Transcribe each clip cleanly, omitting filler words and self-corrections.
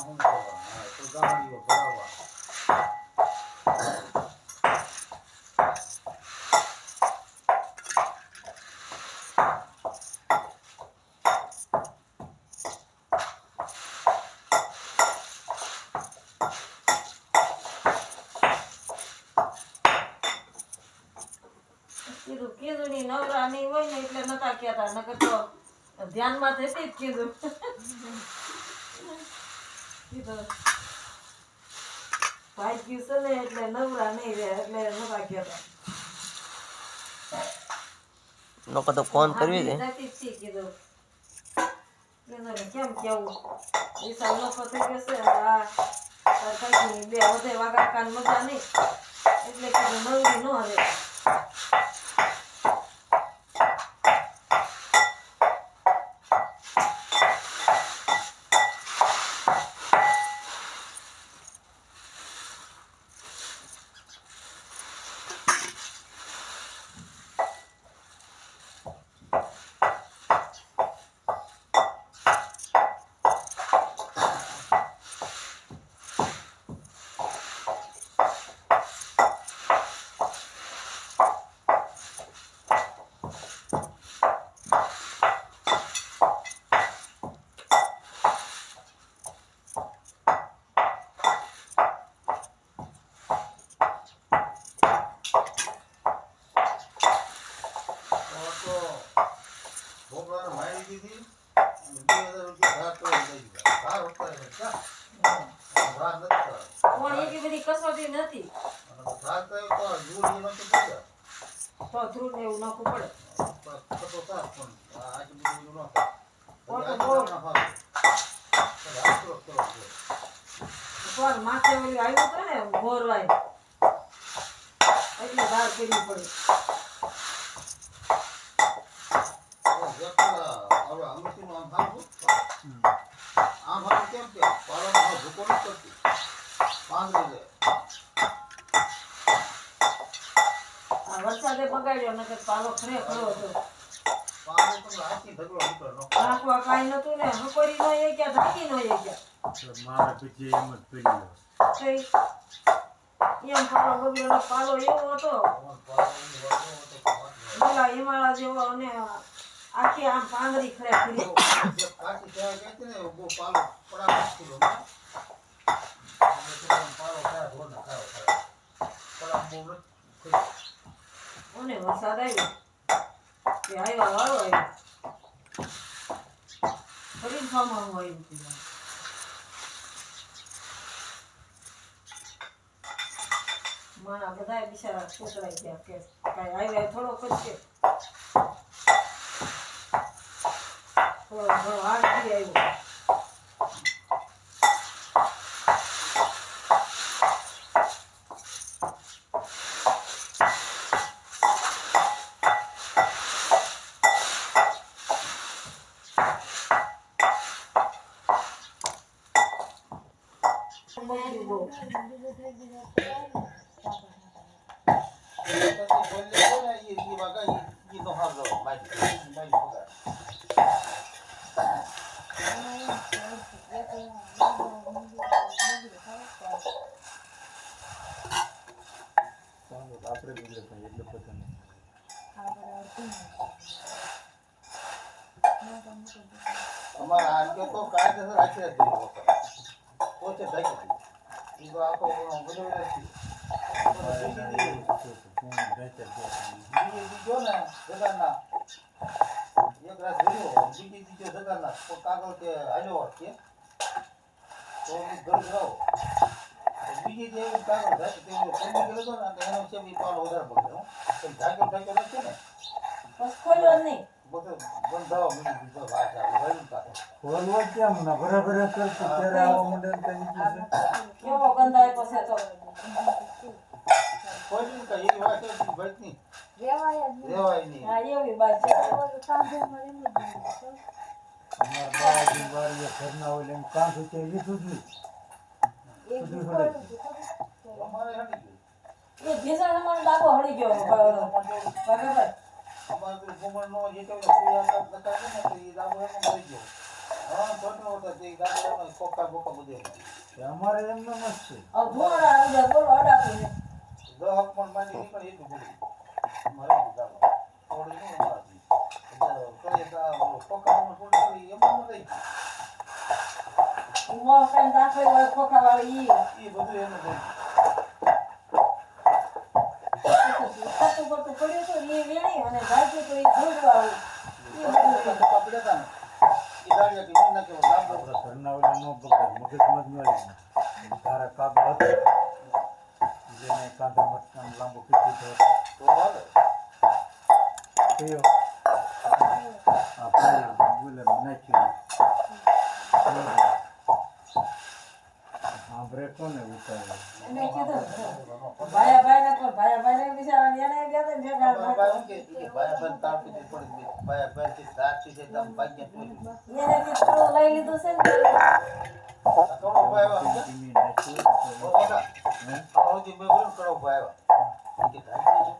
હું કરવાનું તો ગાડીઓ ભરાવા કીધું ની નવરા નહીં હોય ને એટલે નતા કહેતા નકર તો ધ્યાનમાં થતી જ કીધું ભાઈ ગયું છે ને એટલે નવરા નહીં રહે એટલે નતા કહેતા લોકો તો ફોન કરવી દે કીધું કેમ કેવું વિશાલ લોકો થઈ ગયો છે આ બે વધે વાગા કાન મજા નહીં એટલે કીધું નવરી ન રહે કસોટી નથી તો ધ્રુવ ને એવું નાખવું પડે માથે ઓલી આવ્યું હતું ને ગોરવાય એટલે બહાર કરવી પડે વરસાદે બગાડ્યો નકર પાલો ખરે ખરો હતો નાખવા કાંઈ નતું ને હકોરી નો એ ગયા ઢાંકી નો એ ગયા મારા પછી એમ જ પડી એમ પાલો બગડ્યો પાલો એવો હતો પેલા હિમાળા જેવો અને આખી આમ પાંદડી ખરે ખરી અને વરસાદ આવ્યો કે આવ્યા વાળો આવ્યો ફરી ફાર્મમાં આવ્યું મારા બધા બિચારા છોકરાઈ ગયા કે કઈ આવ્યા થોડો કરશે થોડો ઘણો હાથથી આવ્યો અમારા આગે તો કાયદેસર રાખી રાખી પોતે ઢાકી તો આખો બધો નથી બીજો ને જગાના એક રાત જોયો બીજો જગાના તો કાગળ કે હાલ્યો કે તો ઘર જાઓ બીજી જે કાગળ થાય તે કોમી ગયો તો ને એનો છે બી પાલો વધારે પડ્યો તો ઢાક્યો નથી ને બસ ખોલ્યો નહીં બધું બંધાવા મળી દીધો ભાષા ભર્યું કાઢે ખોલવો કેમ ના બરાબર કરતો ત્યારે આવો મંડળ કરી દીધું કેવો ગંધાય પછી તો કોઈ કે એવી વાત છે ભટની રેવાય નહીં હા એવી વાત છે અમાર બાજી વાળીએ ઘરના હોય એમ કામ છે લીધું જ અમારે હટી એ ભેસા અમારો ડાબો હળી ગયો બરાબર અમારે તો ગોમણ નો જે તો પૂરા કરતા ને તો એ દાબો એમ થઈ ગયો હા છોટો હતો તે ગાડીઓનો કોકા બોકા બધે અમારે એમનો જ છે. હવે ધુમાડા ઉડે બોલો અડાપીને. દહક પણ માંડી નીકળે એટલું બધું મારે ગાડો થોડી નું મારતી કઈ કોકામાં થોડી એમાં નથી ઉમા કાંઈ દાખલે હોય ખોખાવાળી ઈ. એ બધું એનું બધું ખોટું ખોટું પડ્યું હતું ઈ વેણી અને ભાગ્યું તો ઈ જોડવા આવું. ઈ બધું છે. કપડે હતા ને એ ગાડીઓ કે ના કેવો લાંબો આપણા ઘરના ઓલા નો બગડે, મગજમાં જ ન આવી. તારા કાગળ હતો જેને કાંધા મટકામ લાંબો પીઠી થયો તો હાલે થયો. આ ભાઈ બોલે નાખ્યું. સાંભળે કોને ઉતારે? એને કીધું ભાયાભાઈને પણ ભાયાભાઈને બિચારાને એને ગયા હતા ને ભેગા બાબા એમ કે ભાઈ બંધ તાપી દે પડી ભાઈ બંધ થી દાખી છે તમ ભાગ્ય તોડી એને કીધું લઈ લીધું છે ને કડો ભાઈ આવા ધીમી નાખ્યું. ઓકા હે? આવજી મે બોલ કડો ભાઈ આવા કે ધાકી છે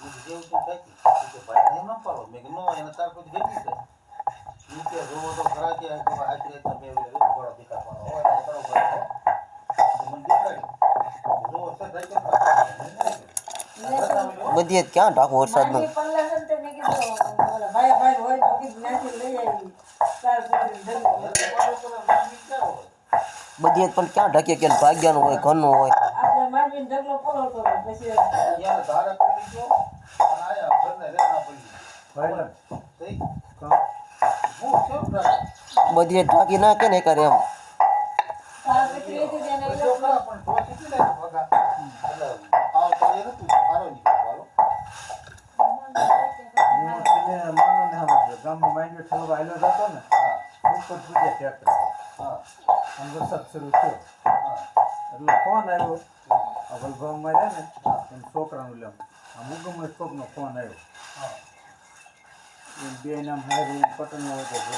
એ જેવું તો ધાકી કે ભાઈ ને ન પાડો મે કે નો એને તાર પછી ગેતી છે નીચે રોવો તો ખરા કે આખરે તો મે બડો દીકરાનો હોય ને કડો ભાઈ મને દેખાડી રોવો છે ધાકી બધી ક્યાં ઢાકો વરસાદનો માંડવી પલ્લા છે ને તે મેં કીધું ઓલા ભાયાભાઈ હોય તો કીધું ત્યાંથી લઈ આવી તાર પછી ધરી. બધી પણ ક્યાં ઢકે કે ભાગ્યાનું હોય ઘરનું હોય આપણે માંડવીને ઢગલો પલોળતો હતો. પછી યાર ધારા પડી ગયો અને આયા ઘરને રેના પડી ભાઈ થઈ કાં હું કેમ રાખે બધી ઢાંકી નાખે ને કરે એમ તાર પછી લીધી તેને એ લોકો પણ ટોચી થી લાગે ભગા એટલે આવ તો એ નતું મારો નીકળવાનો હું તેને માનો ને સમજ્યો. ગામમાં માંડવી ઠલવા આવેલો હતો ને હા ઉપર પૂજ્યા ટ્રેક્ટર હા આમ વરસાદ શરૂ થયો હા એટલે ફોન આવ્યો. આ વલભાવમાં રહે ને એને છોકરાનું લેમ આ મુગમ સ્કોપનો ફોન આવ્યો. હા એ બે નામ હારી પટનનો હતો કે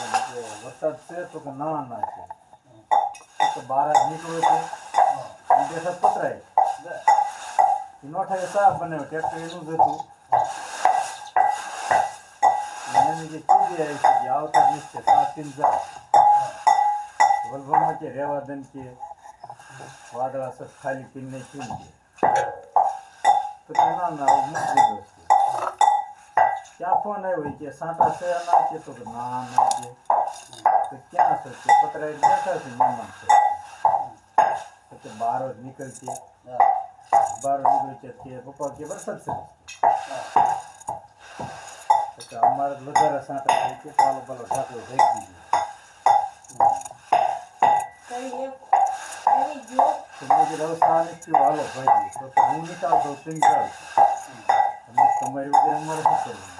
વરસાદ છે તો કે ના છે તો બહાર જ નીકળ્યો છે અને બેસા પતરાય એ નોઠાએ સાફ બનાવ્યો. ટ્રેક્ટર એનું જ હતું. એની જે ચીજી આવી છે જે આવતા જ નથી 7-3 જાય વલભરમાં કે રેવા દન કે વાદળા સર ખાલી પીને શું કે તો કે ના મૂકી દીધો છે. ક્યાં ફોન આવ્યો કે સાંટા છે ના કે તો કે ના કે તો ક્યાં છે કે પતરાઈ બેઠા છે મહેમાન છે તો કે બહાર જ નીકળશે બહાર નીકળે છે કે પપ્પા કે વરસાદ છે તો કે અમારે વધારે સાંટા થાય કે પાલો પાલો ઢાંકલો થઈ દીધો. કઈ એક એની જો તો મેં કીધું હવે સા નથી હાલો ભાઈ તો હું નીકળતો તેમ જાઉં અને તમારી વગર અમારે શું કરવું?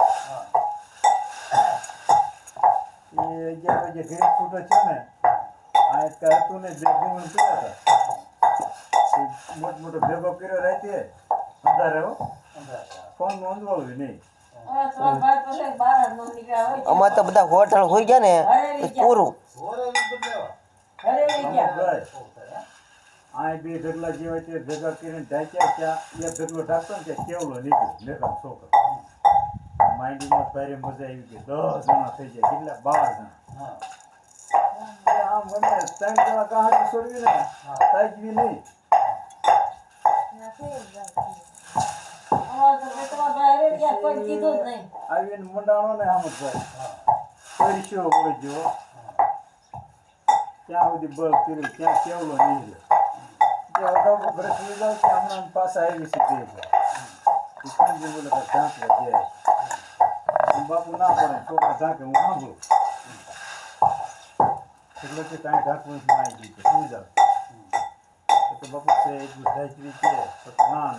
એ 11 વાગે ઘરે છૂટો છે ને આ એક હતું ને બે ગુણ પીડા હતા મોટો મોટો ભેગો કર્યો રાતે અંધારે હો ફોન નું અંધવાળું નહીં. હવે તમારા ભાઈ પછી બહાર જ ન નીકળ્યા હોય. અમારે તો બધા હોટલ હોઈ ગયા ને તો પૂરું હોરે બદલાવા ઘરે લઈ ગયા. ભાઈ આ બે ઢગલા જેવા છે ભેગા કરીને ઢાંક્યા ત્યાં એક ઢગલો ઢાંકતો ને ત્યાં કેવલો નીકળ્યો લેખા છોકરો માંડીમાં ભારે મજા આવી ગઈ 10 જણા થઈ જાય કેટલા 12 જણા હા આમ મને 3 જણા ગાંઠ છોડવી ને તાજવી નહીં. અમારે તો મેં તમારા ભાઈ હારે ગયા કોઈ કીધું જ નહીં. આવીને મંડાણો ને આમ જ ભાઈ પરિશ્યો હોય જો ત્યાં સુધી બળ કર્યું ત્યાં કેવલો નીકળ્યો જે અગાઉ બ્રશ લઈ જાવ કે હમણાં પાછા આવી છે તે પણ જે બોલે ઝાંકવા જાય બાપુ ના પડે છોકરા ઝાંકે હું સાંભળું એટલે કે કાંઈ ઢાંકવું જ ના આવી ગયું શું જાવ તો બાપુ છે એટલું ઢાંકવી છે તો ના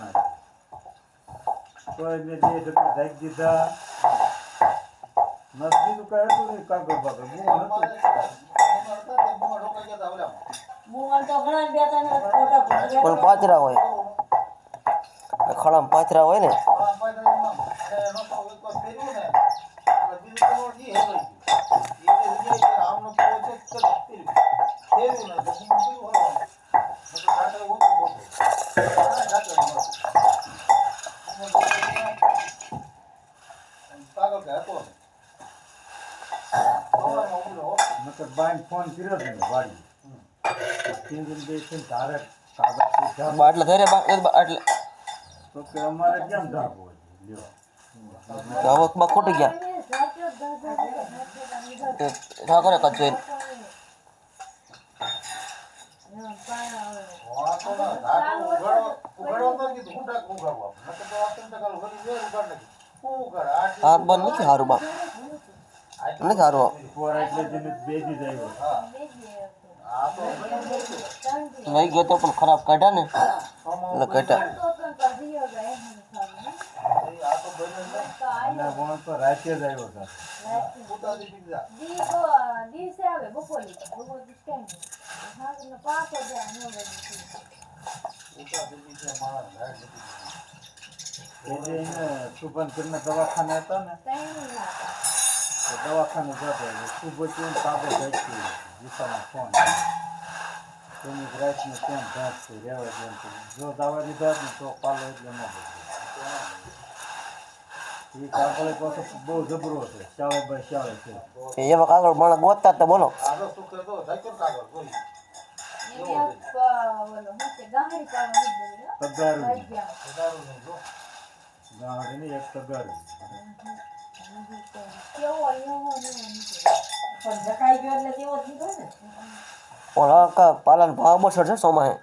તો મેં બે ઢગલા ઢાંકી દીધા નથી તો કાંઈ હતું નહીં કાગળ બાગળ બહુ અમારે હતું અમારે તો તે બુમા ઢોકાઈ ગયા તા ઓલામાં મુંગલ તો ઘણા બે ત્રણ ખોટા ભૂલી પણ ગયા. પાથરા હોય ખડામાં પાથરા હોય ને આ પાયદાનમાં અને નોતો એક વાર ફેર્યું ને અને બીજું તો ઈ હેવાઈ ગયું એટલે વિજય કે આમનો પ્રોજેક્ટ છે ફેર્યું ને તો હું કેવું હોય તો ખાતર ઓછું બોલું ખાતર કાગળ કે હતો ને હવામાં ઉડ્યો નકર બાય ભાઈને ફોન કર્યો હતો ને વાડી ટીવી બે છે ને તારે કાગળથી ઢાંક. એટલે થઈ રે એટલે તો કે અમારે કેમ ઢાંક હોય લ્યો હવે બા ખોટી ગયા ઠાકોરે કચ્છ વાંધો ના, ધાતું ઉઘાડો તો કીધું, હું ડાક ઉઘાડવા. નકર તો આ 3 ટકા વળી વેર ઉઘાડ નાખી. હું ઉઘાડ? આટલી હાર બંધ નથી સારું બા આટલી નથી સારું ઉપર એટલે જેને બેજી જાય હા. આ તો બની ગયું. નહીં ગયો તો પણ ખરાબ કાઢ્યા ને આમાં એટલે કાઢ્યા આ તો બની જ નહીં. અને વણ તો રાતે જ આવ્યો હતો ઉતારી પીધા. ઉતારી પીધા માણસ ઘાટ નથી. એટલે એને સુભાનપુરના દવાખાને હતા ને તો દવાખાને જતો સુભચીને કાગળ ઘાટતી દિશામાં ફોન તેની રાતને કેમ ઘાંચતું રહેવા જેમ જો દવા લીધા ને તો પાલો એટલે ન બધું એ કાગળ પાછો બહુ જબરો છે શાળે ભાઈ શાળે છે એવા કાગળ માણસ ગોતતા તો બોલો આગળ શું કહેતો ધાક્યો કાગળ કોઈ તગારું વધારું નહીં જો. ગાંઠની એક તગારું પણ જકાઈ ગયો એટલે તેવો જ નીકળે ને ઓલા પાલન ભાવ બસર છે સોમાં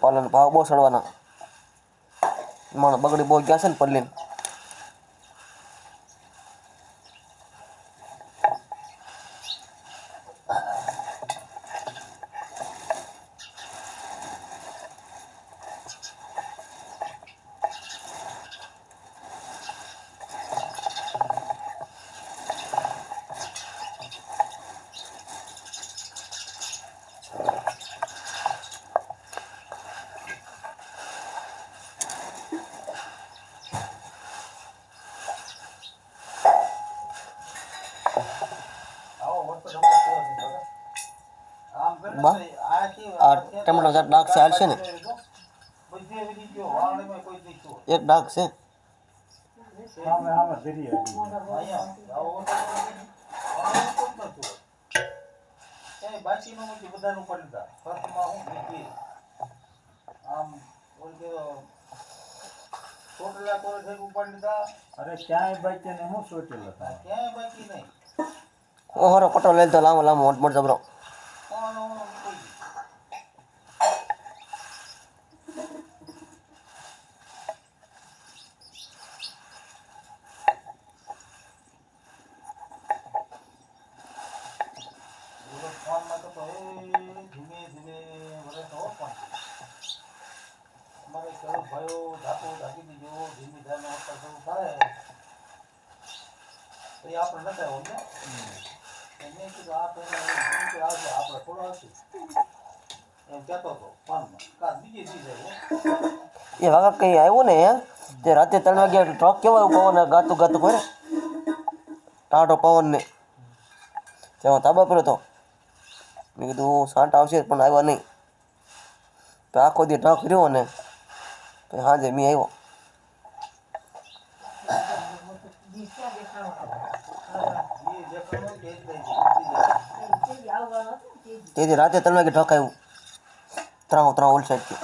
પાલન ભાવ બહુ સડવાના માણસ બગડી બહુ ગયા છે ને પલ્લીને આવો વસ્તુ ડબલ કેવો છે બરાબર? આમ કરે બા, તો આ કેવું? આ ટમેટો જાત ડાઘ છે, હાલશે ને? બધી એવી ગયો વાવણીમાં કોઈ દીધું એક ડાઘ છે સામે સામે ધરી હતી અહીંયા આવો વસ્તુ વાવણી કોઈ નતું. એ બાકી નો મૂકી બધાનું પડી તા ફર્સ્ટમાં હું કીધી આમ ઓલ કે છોટલા કોરે થઈ ઉપાડી લીધા અરે ક્યાંય બાકી ને હું સોચેલ હતા ક્યાંય બાકી નહીં. ઓહરો પટો લઈ તો લાંબો લાંબો મોટ મોટ જબરો કોણ કોઈ ફોનમાં તો ધીમે ધીમે વરે તો પણ અમારે ખેડૂત ભાઈઓ ધાતો ધાકી દીજો ધીમે ધાને વરસાદ શરૂ થાય તો એ આપણે નતા હોય ને મેં કીધું આ પહેલાં આવશે આપણે થોડો આવશે એમ કહેતો હતો ફોનમાં કાં બીજે દી જાય એ વાગા કઈ આવ્યું ને તે રાતે 3 વાગ્યા ટ્રક કેવો પવન ગાતું ગાતું કરે ટાઢો પવન ને ત્યાં તાબા પર હતો મેં કીધું સાંટ આવશે પણ આવ્યા નહીં તો આખો દી ટ્રક રહ્યો ને તો સાંજે મેં આવ્યો એ દેખાડો કે જ દઈ તેથી રાતે 3 વાગે ટ્રક આવ્યું ત્રણ ઓલ સાઈડથી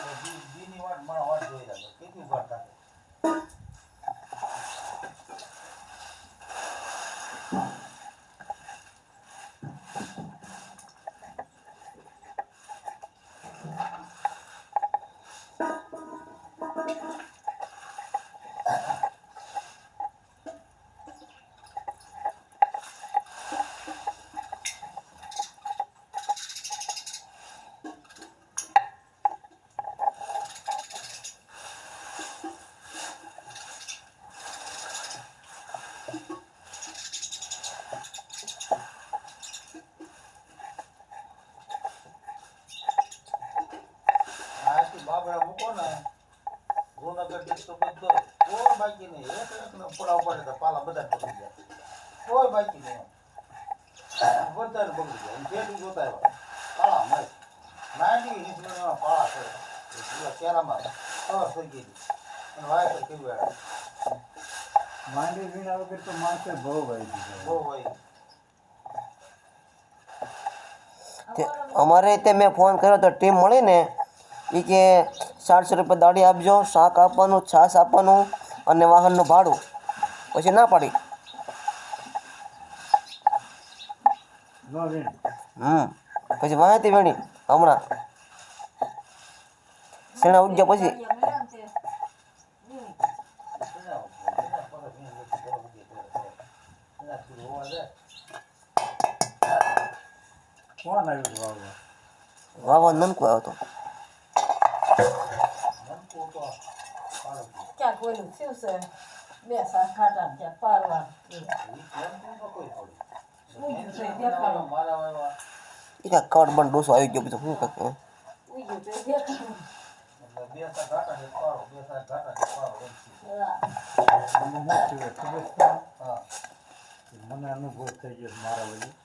દીની વાટ મારા વાટ જોઈ રહ્યા કેટલી વાર થાય આથી બાબરા મૂકો ને ગુણનગર ડિસ્ટ્રિક્ટ બધો કોઈ બાકી નહીં એક એકનો પડા ઉપાડે તો પાલા બધા પડી ગયા કોઈ બાકી નહીં બધાને બગડી ગયા જેટલું જોતા આવ્યા પાલા મસ્ત 90 ઇંચના પાલા છે પેલા કેરામાં કવર થઈ ગઈ અને વાયર કેવી માંડવી વીણા વગર તો માણસે બહુ વાઈ દીધો બહુ હોય. અમારે તે મેં ફોન કર્યો તો ટીમ મળીને એ કે 400 રૂપિયા દાડી આપજો, શાક આપવાનું, છાશ આપવાનું અને વાહનનું ભાડું. પછી ના પાડી. ન વીણ પછી વાંહેતી વેણી હમણાં શેણા ઉગ્યા પછી. મળ્યા ને તે. એના પર એની વચ્ચે બહુ ઉગે કરે છે. એનાથી હોવા જાય. કોણ આવ્યું વાવવા? વાવા નનકો આવ્યો હતો. મનકો તો પાડો છે. ક્યાંક ઓલું થયું છે 2 શાક ખાટા ને ક્યાંક પારવા ઈ કેમ તો કોઈ પડી. ઉગ્યું છે, એમ દેખાડો. મારા વાવા એ કાંઈ કડ બંધ ડોસો આવી ગયો પછી શું કાંઈક ઉગ્યું છે, દેખાડો. એટલે બે સા ઘાટા ને પાડો, બે સા ઘાટા ને પાડો એમ છે. હા. આમાં શું થયું ખબર છે? હા. મને અનુભવ થઈ ગયો છે મારા વળી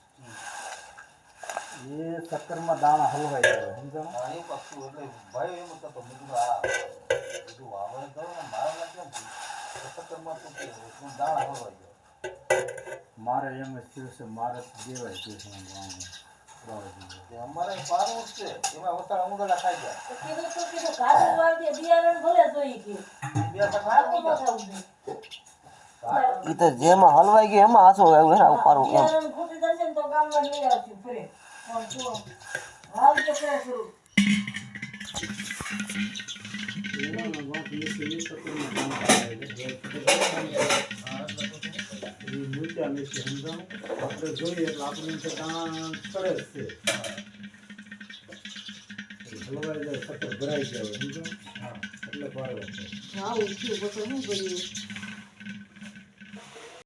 એ ચક્કરમાં દાણા હલવાઈ જાય સમજાણું? હા, એ પક્ષી એટલે ભાઈ એમ થતો મેં કીધું આ બધું વાવણ કરો ને મારા કેમ થયું? તો ચક્કરમાં તો કે દાણા હલવાઈ જાય. મારે એમ જ થયું છે મારે દેવાય ગયું છે આમ વાવણી. તે અમારે પાડવું જ છે એમાં ઓછા ઉંદરડા ખાઈ જાય. તો કીધું કાઢી વાળજે, બિયારણ ભલે જોઈ ગયું. બે સા ભાગો ઘાટા ન થવું જોઈએ. એ તો જેમાં હલવાઈ ગયું એમાં આસો આવ્યું હે પારું એમ. બિયારણ ફૂટી જશે ને તો ગામમાં લઈ આવશું ફરે. પણ તો હાલ કે કરે કરું. આપણે જોઈએ એટલે આપણે એમ કે દાણા ચડે જ છે હલવાઈ જાય ચક્કર ભરાઈ જાય સમજો એટલે પાડો છે આવું થયું પછી શું કરીએ?